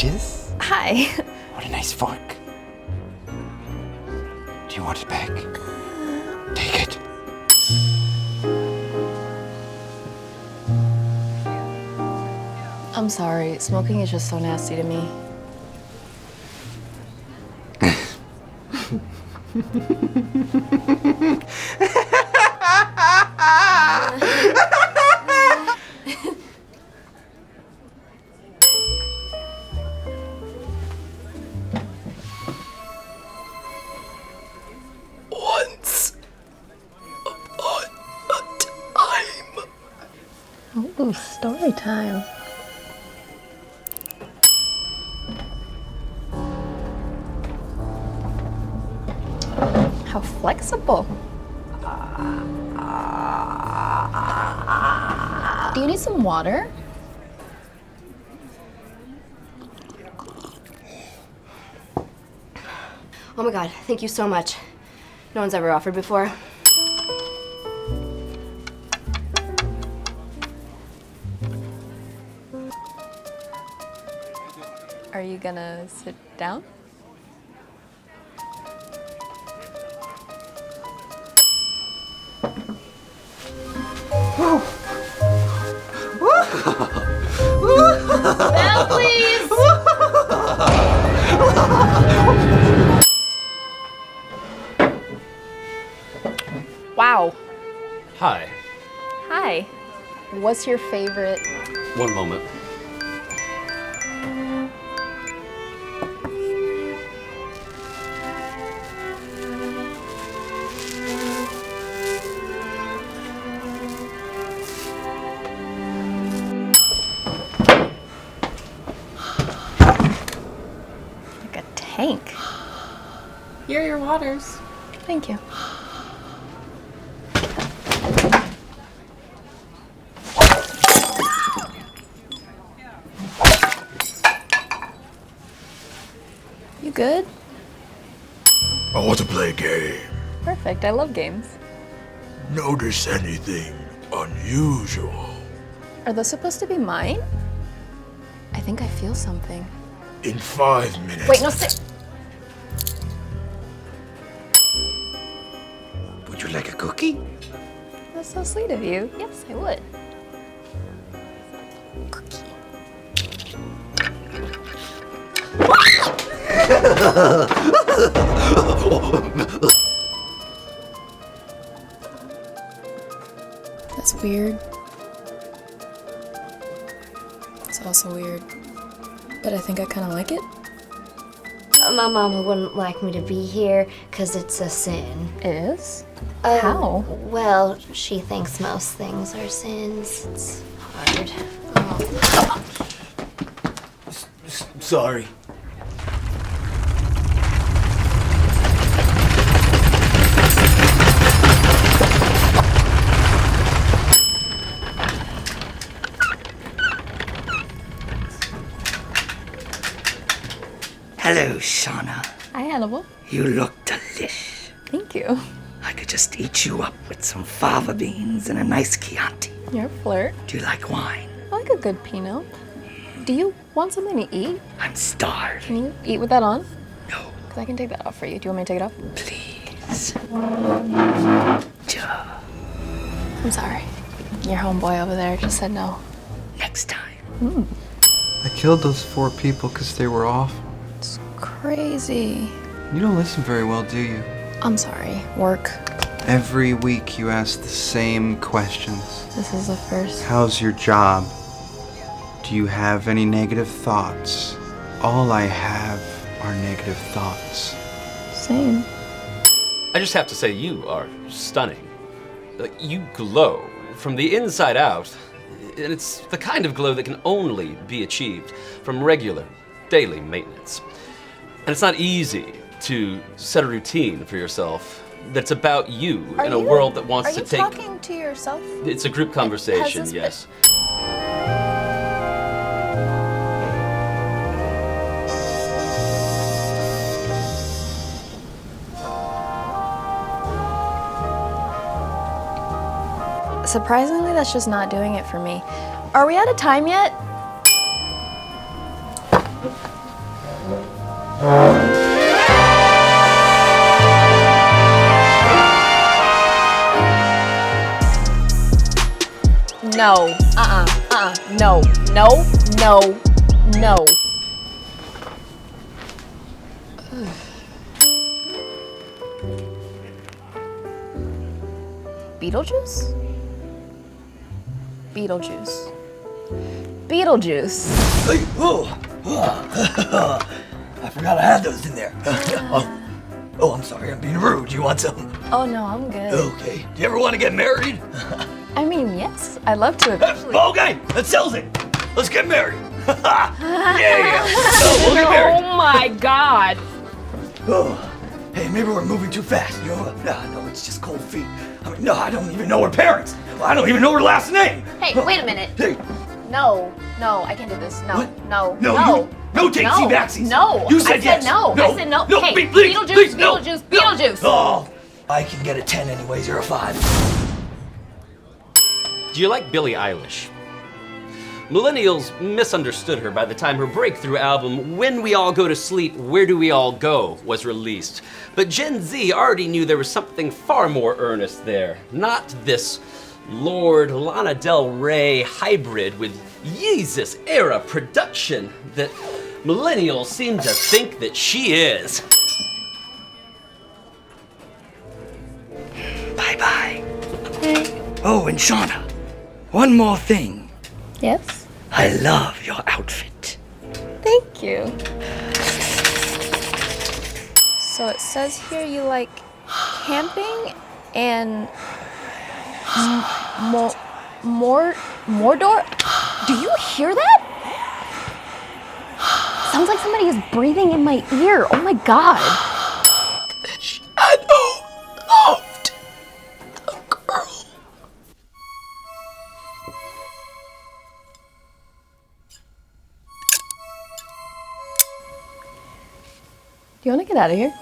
Peaches. Hi. What a nice fork. Do you want it back? Take it. I'm sorry. Smoking is just so nasty to me. Once upon a time. Ooh, story time. How flexible. Do you need some water? Oh my God, thank you so much. No one's ever offered before. Are you gonna sit down? Bell, please! Wow. Hi. Hi. What's your favorite? One moment. Like a tank. Here are your waters. Thank you. You good? I want to play a game. Perfect. I love games. Notice anything unusual? Are those supposed to be mine? I think I feel something. In 5 minutes. Wait, no, sit. Would you like a cookie? That's so sweet of you. Yes, I would. Cookie. That's weird. It's also weird. But I think I kind of like it. My mama wouldn't like me to be here because it's a sin. It is? How? Well, she thinks most things are sins. It's hard. Sorry. Hello, Shauna. Hi, Hannibal. You look delish. Thank you. I could just eat you up with some fava beans and a nice Chianti. You're a flirt. Do you like wine? I like a good Pinot. Do you want something to eat? I'm starved. Can you eat with that on? No, Because I can take that off for you. Do you want me to take it off? please. Duh. I'm sorry. Your homeboy over there just said no. Next time. I killed those 4 people because they were off. It's crazy. You don't listen very well, do you? I'm sorry. Work. Every week you ask the same questions. This is the first. How's your job? Do you have any negative thoughts? All I have are negative thoughts. Same. I just have to say, you are stunning. You glow from the inside out, and it's the kind of glow that can only be achieved from regular, daily maintenance. And it's not easy to set a routine for yourself that's about you in a world that wants to take... Are you talking to yourself? It's a group conversation, this yes. Surprisingly, that's just not doing it for me. Are we out of time yet? No. No. No. No. No. Beetlejuice? Beetlejuice. Beetlejuice. Hey, whoa. I forgot I had those in there. Oh, I'm sorry, I'm being rude. You want some? Oh no, I'm good. Okay. Do you ever want to get married? I mean, yes, I'd love to eventually. Okay, that sells it. Let's get married. Yeah. We'll get married. Oh my god. Oh, hey, maybe we're moving too fast. You know? No, it's just cold feet. I mean, no, I don't even know her parents. I don't even know her last name. Hey, wait a minute. Hey, No, I can't do this. No, What? no, no, take no, backsies. No, You said I yes. said no. I said no. No, Hey, please, Beetlejuice, please, no. Beetlejuice, No. Beetlejuice. Oh, I can get a 10 anyways. You're a 5. Do you like Billie Eilish? Millennials misunderstood her by the time her breakthrough album, When We All Go to Sleep, Where Do We All Go, was released. But Gen Z already knew there was something far more earnest there. Not this Lord Lana Del Rey hybrid with Yeezus-era production that millennials seem to think that she is. Bye-bye. Oh, and Shauna, one more thing. Yes. I love your outfit. Thank you. So it says here you like camping and Mordor. Do you hear that? Sounds like somebody is breathing in my ear. Oh my god. Shadow loved the girl. Do you want to get out of here?